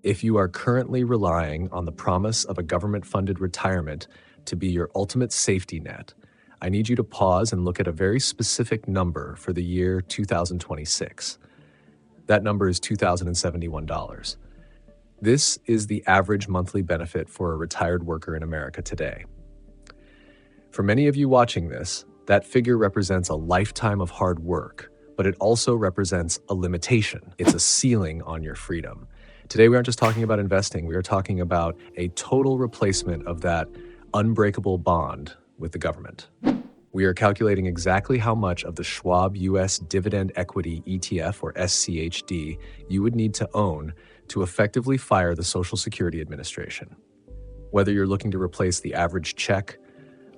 If you are currently relying on the promise of a government-funded retirement to be your ultimate safety net, I need you to pause and look at a very specific number for the year 2026. That number is $2,071. This is the average monthly benefit for a retired worker in America today. For many of you watching this, that figure represents a lifetime of hard work, but it also represents a limitation. It's a ceiling on your freedom. Today, we aren't just talking about investing. We are talking about a total replacement of that unbreakable bond with the government. We are calculating exactly how much of the Schwab U.S. Dividend Equity ETF, or SCHD, you would need to own to effectively fire the Social Security Administration. Whether you're looking to replace the average check,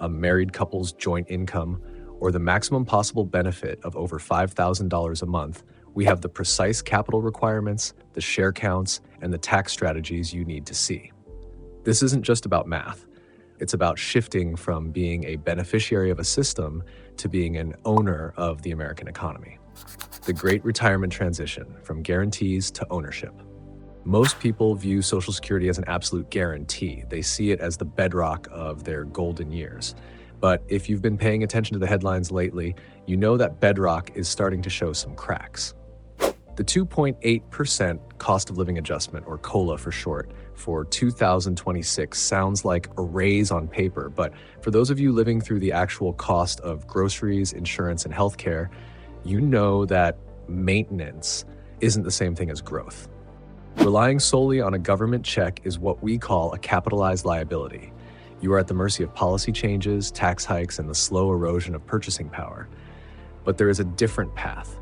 a married couple's joint income, or the maximum possible benefit of over $5,000 a month, we have the precise capital requirements, the share counts, and the tax strategies you need to see. This isn't just about math. It's about shifting from being a beneficiary of a system to being an owner of the American economy. The great retirement transition from guarantees to ownership. Most people view Social Security as an absolute guarantee. They see it as the bedrock of their golden years. But if you've been paying attention to the headlines lately, you know that bedrock is starting to show some cracks. The 2.8% cost of living adjustment, or COLA for short, for 2026 sounds like a raise on paper, but for those of you living through the actual cost of groceries, insurance, and healthcare, you know that maintenance isn't the same thing as growth. Relying solely on a government check is what we call a capitalized liability. You are at the mercy of policy changes, tax hikes, and the slow erosion of purchasing power. But there is a different path.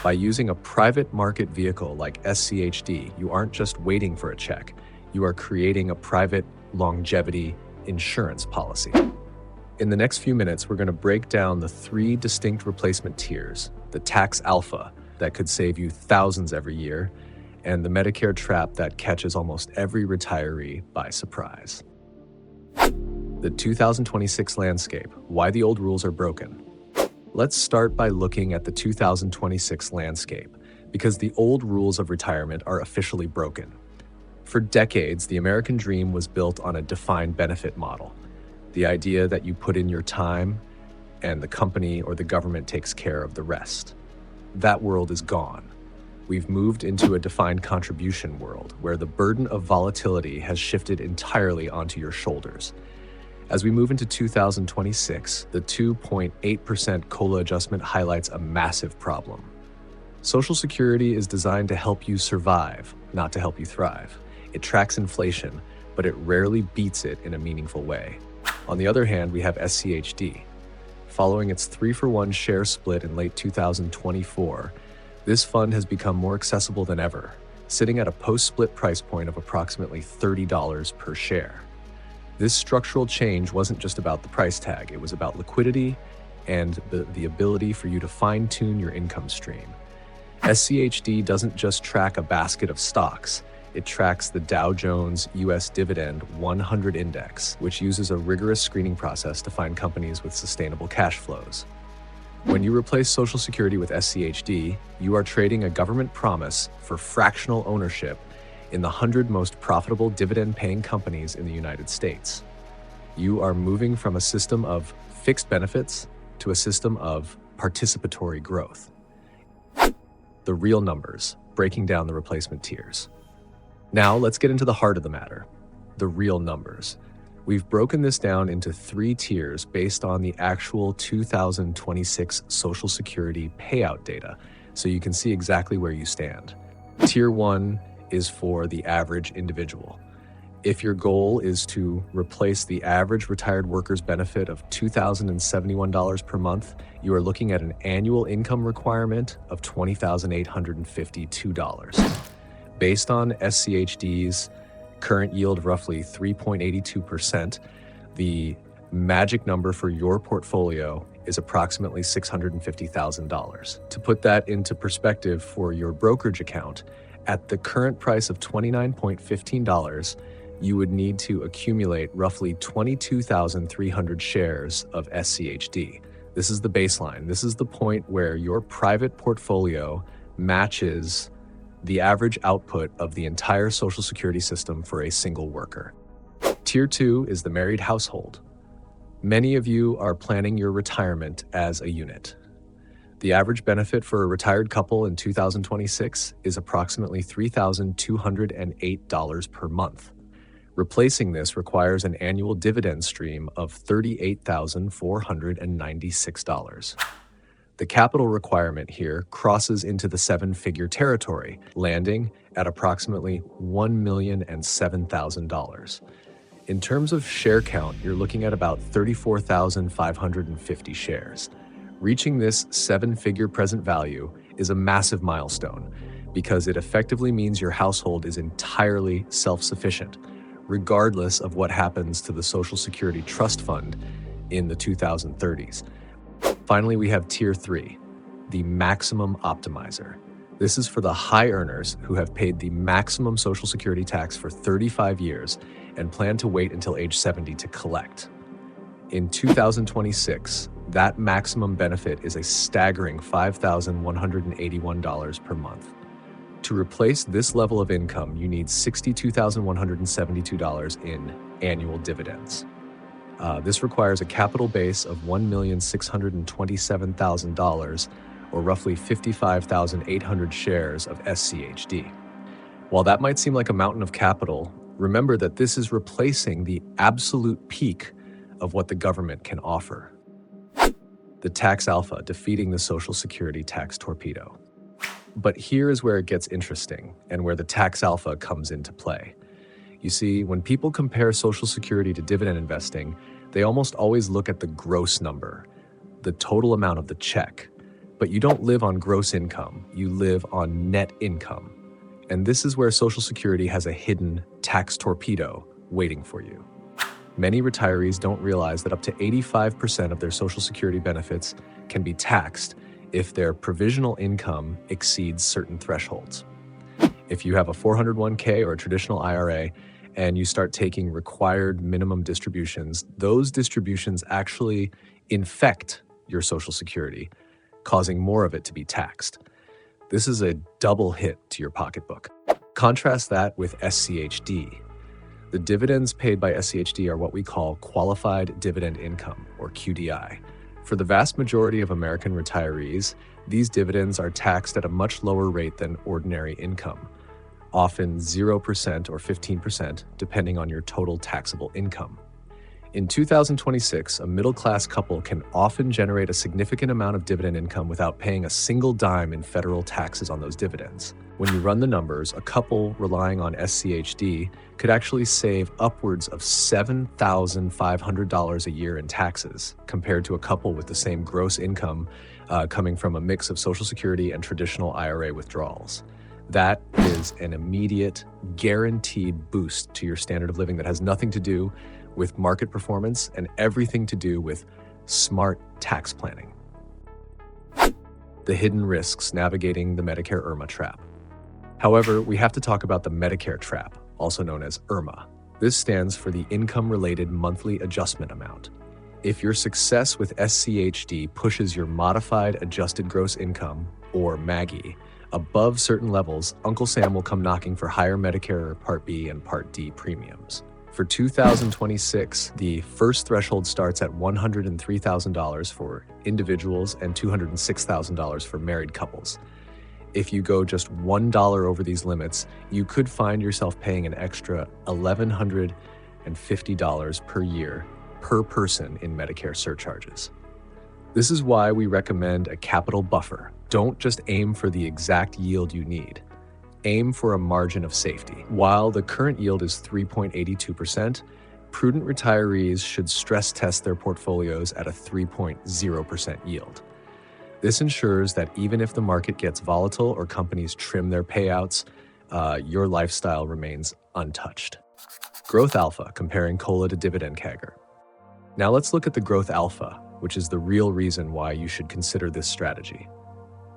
By using a private market vehicle like SCHD, you aren't just waiting for a check. You are creating a private longevity insurance policy. In the next few minutes, we're going to break down the 3 distinct replacement tiers: the tax alpha that could save you thousands every year, and the Medicare trap that catches almost every retiree by surprise. The 2026 landscape, why the old rules are broken. Let's start by looking at the 2026 landscape, because the old rules of retirement are officially broken. For decades, the American dream was built on a defined benefit model. The idea that you put in your time and the company or the government takes care of the rest. That world is gone. We've moved into a defined contribution world where the burden of volatility has shifted entirely onto your shoulders. As we move into 2026, the 2.8% COLA adjustment highlights a massive problem. Social Security is designed to help you survive, not to help you thrive. It tracks inflation, but it rarely beats it in a meaningful way. On the other hand, we have SCHD. Following its 3-for-1 share split in late 2024, this fund has become more accessible than ever, sitting at a post-split price point of approximately $30 per share. This structural change wasn't just about the price tag, it was about liquidity and the ability for you to fine-tune your income stream. SCHD doesn't just track a basket of stocks, it tracks the Dow Jones U.S. Dividend 100 Index, which uses a rigorous screening process to find companies with sustainable cash flows. When you replace Social Security with SCHD, you are trading a government promise for fractional ownership in the 100 most profitable dividend-paying companies in the United States. You are moving from a system of fixed benefits to a system of participatory growth. The real numbers, breaking down the replacement tiers. Now, let's get into the heart of the matter, the real numbers. We've broken this down into 3 tiers based on the actual 2026 Social Security payout data, so you can see exactly where you stand. Tier 1 is for the average individual. If your goal is to replace the average retired worker's benefit of $2,071 per month, you are looking at an annual income requirement of $20,852. Based on SCHD's current yield of roughly 3.82%, the magic number for your portfolio is approximately $650,000. To put that into perspective for your brokerage account, at the current price of $29.15, you would need to accumulate roughly 22,300 shares of SCHD. This is the baseline. This is the point where your private portfolio matches the average output of the entire Social Security system for a single worker. Tier 2 is the married household. Many of you are planning your retirement as a unit. The average benefit for a retired couple in 2026 is approximately $3,208 per month. Replacing this requires an annual dividend stream of $38,496. The capital requirement here crosses into the seven-figure territory, landing at approximately $1,007,000. In terms of share count, you're looking at about 34,550 shares. Reaching this seven-figure present value is a massive milestone because it effectively means your household is entirely self-sufficient, regardless of what happens to the Social Security Trust Fund in the 2030s. Finally, we have Tier 3, the maximum optimizer. This is for the high earners who have paid the maximum Social Security tax for 35 years and plan to wait until age 70 to collect. In 2026, that maximum benefit is a staggering $5,181 per month. To replace this level of income, you need $62,172 in annual dividends. This requires a capital base of $1,627,000, or roughly 55,800 shares of SCHD. While that might seem like a mountain of capital, remember that this is replacing the absolute peak of what the government can offer. The tax alpha defeating the Social Security tax torpedo. But here is where it gets interesting and where the tax alpha comes into play. You see, when people compare Social Security to dividend investing, they almost always look at the gross number, the total amount of the check. But you don't live on gross income, you live on net income. And this is where Social Security has a hidden tax torpedo waiting for you. Many retirees don't realize that up to 85% of their Social Security benefits can be taxed if their provisional income exceeds certain thresholds. If you have a 401k or a traditional IRA and you start taking required minimum distributions, those distributions actually infect your Social Security, causing more of it to be taxed. This is a double hit to your pocketbook. Contrast that with SCHD. The dividends paid by SCHD are what we call Qualified Dividend Income, or QDI. For the vast majority of American retirees, these dividends are taxed at a much lower rate than ordinary income, often 0% or 15%, depending on your total taxable income. In 2026, a middle-class couple can often generate a significant amount of dividend income without paying a single dime in federal taxes on those dividends. When you run the numbers, a couple relying on SCHD could actually save upwards of $7,500 a year in taxes, compared to a couple with the same gross income coming from a mix of Social Security and traditional IRA withdrawals. That is an immediate, guaranteed boost to your standard of living that has nothing to do with market performance and everything to do with smart tax planning. The hidden risks navigating the Medicare IRMAA trap. However, we have to talk about the Medicare trap, also known as IRMAA. This stands for the Income-Related Monthly Adjustment Amount. If your success with SCHD pushes your Modified Adjusted Gross Income, or MAGI, above certain levels, Uncle Sam will come knocking for higher Medicare Part B and Part D premiums. For 2026, the first threshold starts at $103,000 for individuals and $206,000 for married couples. If you go just $1 over these limits, you could find yourself paying an extra $1,150 per year per person in Medicare surcharges. This is why we recommend a capital buffer. Don't just aim for the exact yield you need. Aim for a margin of safety. While the current yield is 3.82%, prudent retirees should stress test their portfolios at a 3.0% yield. This ensures that even if the market gets volatile or companies trim their payouts, your lifestyle remains untouched. Growth alpha, comparing COLA to dividend CAGR. Now let's look at the growth alpha, which is the real reason why you should consider this strategy.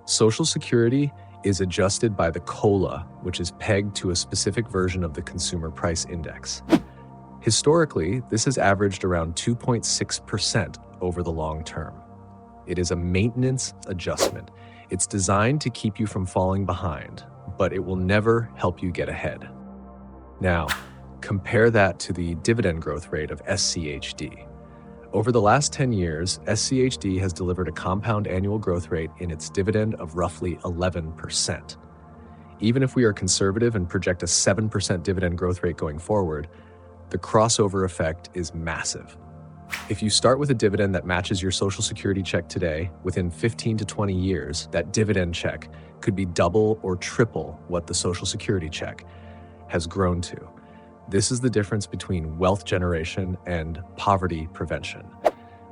Social Security is adjusted by the COLA, which is pegged to a specific version of the Consumer Price Index. Historically, this has averaged around 2.6% over the long term. It is a maintenance adjustment. It's designed to keep you from falling behind, but it will never help you get ahead. Now, compare that to the dividend growth rate of SCHD. Over the last 10 years, SCHD has delivered a compound annual growth rate in its dividend of roughly 11%. Even if we are conservative and project a 7% dividend growth rate going forward, the crossover effect is massive. If you start with a dividend that matches your Social Security check today, within 15 to 20 years, that dividend check could be double or triple what the Social Security check has grown to. This is the difference between wealth generation and poverty prevention.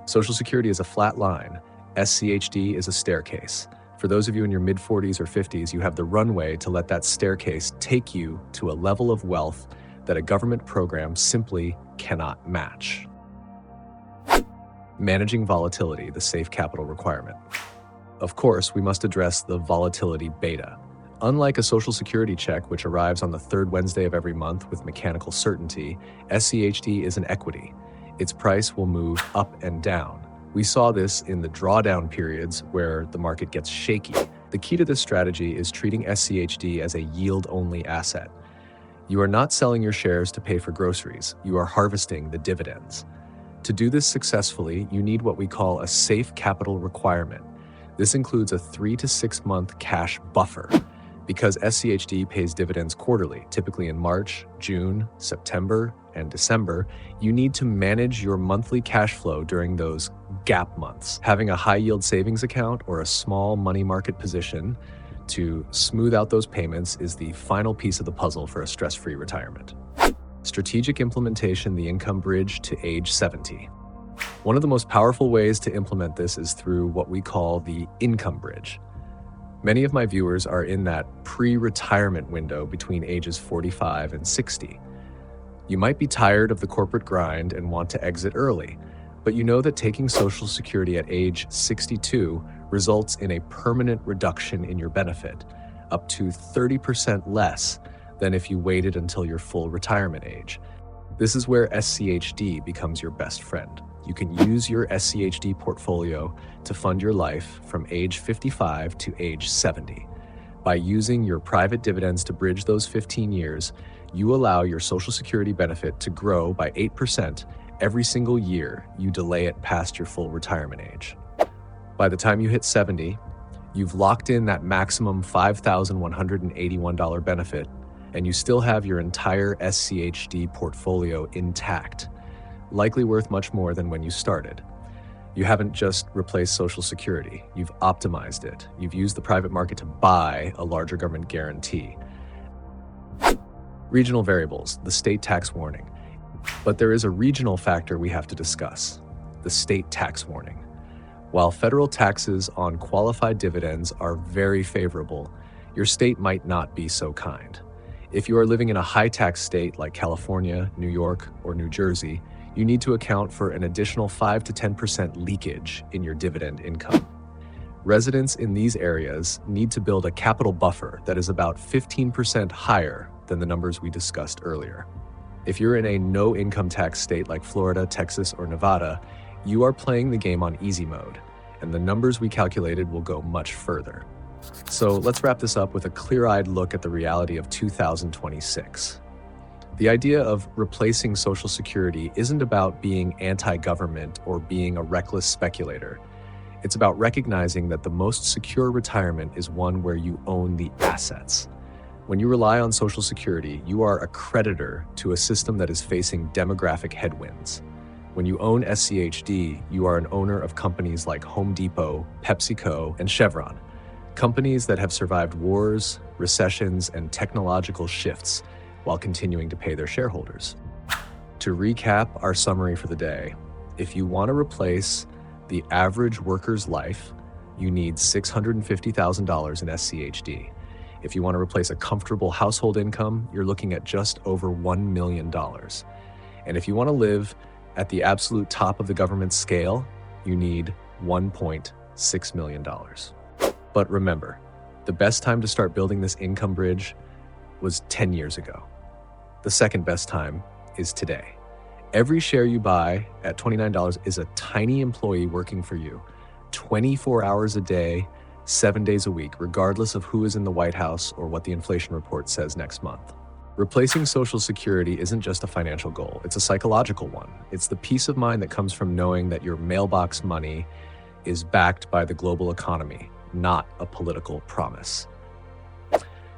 Social Security is a flat line. SCHD is a staircase. For those of you in your mid-40s or 50s, you have the runway to let that staircase take you to a level of wealth that a government program simply cannot match. Managing volatility, the safe capital requirement. Of course, we must address the volatility beta. Unlike a Social Security check, which arrives on the third Wednesday of every month with mechanical certainty, SCHD is an equity. Its price will move up and down. We saw this in the drawdown periods where the market gets shaky. The key to this strategy is treating SCHD as a yield-only asset. You are not selling your shares to pay for groceries. You are harvesting the dividends. To do this successfully, you need what we call a safe capital requirement. This includes a 3 to 6 month cash buffer. Because SCHD pays dividends quarterly, typically in March, June, September, and December, you need to manage your monthly cash flow during those gap months. Having a high-yield savings account or a small money market position to smooth out those payments is the final piece of the puzzle for a stress-free retirement. Strategic implementation, the income bridge to age 70. One of the most powerful ways to implement this is through what we call the income bridge. Many of my viewers are in that pre-retirement window between ages 45 and 60. You might be tired of the corporate grind and want to exit early, but you know that taking Social Security at age 62 results in a permanent reduction in your benefit, up to 30% less than if you waited until your full retirement age. This is where SCHD becomes your best friend. You can use your SCHD portfolio to fund your life from age 55 to age 70. By using your private dividends to bridge those 15 years, you allow your Social Security benefit to grow by 8% every single year you delay it past your full retirement age. By the time you hit 70, you've locked in that maximum $5,181 benefit, and you still have your entire SCHD portfolio intact, likely worth much more than when you started. You haven't just replaced Social Security, you've optimized it. You've used the private market to buy a larger government guarantee. Regional variables, the state tax warning. But there is a regional factor we have to discuss, the state tax warning. While federal taxes on qualified dividends are very favorable, your state might not be so kind. If you are living in a high-tax state like California, New York, or New Jersey, you need to account for an additional 5 to 10% leakage in your dividend income. Residents in these areas need to build a capital buffer that is about 15% higher than the numbers we discussed earlier. If you're in a no-income tax state like Florida, Texas, or Nevada, you are playing the game on easy mode, and the numbers we calculated will go much further. So let's wrap this up with a clear-eyed look at the reality of 2026. The idea of replacing Social Security isn't about being anti-government or being a reckless speculator. It's about recognizing that the most secure retirement is one where you own the assets. When you rely on Social Security, you are a creditor to a system that is facing demographic headwinds. When you own SCHD, you are an owner of companies like Home Depot, PepsiCo, and Chevron, companies that have survived wars, recessions, and technological shifts while continuing to pay their shareholders. To recap our summary for the day, if you want to replace the average worker's life, you need $650,000 in SCHD. If you want to replace a comfortable household income, you're looking at just over $1 million. And if you want to live at the absolute top of the government scale, you need $1.6 million. But remember, the best time to start building this income bridge was 10 years ago. The second best time is today. Every share you buy at $29 is a tiny employee working for you, 24 hours a day, 7 days a week, regardless of who is in the White House or what the inflation report says next month. Replacing Social Security isn't just a financial goal, it's a psychological one. It's the peace of mind that comes from knowing that your mailbox money is backed by the global economy, not a political promise.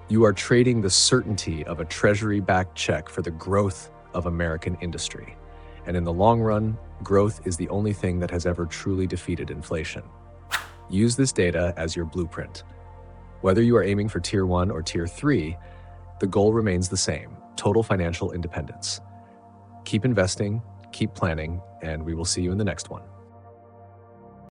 You are trading the certainty of a Treasury-backed check for the growth of American industry. And in the long run, growth is the only thing that has ever truly defeated inflation. Use this data as your blueprint. Whether you are aiming for Tier 1 or Tier 3, the goal remains the same: total financial independence. Keep investing, keep planning, and we will see you in the next one.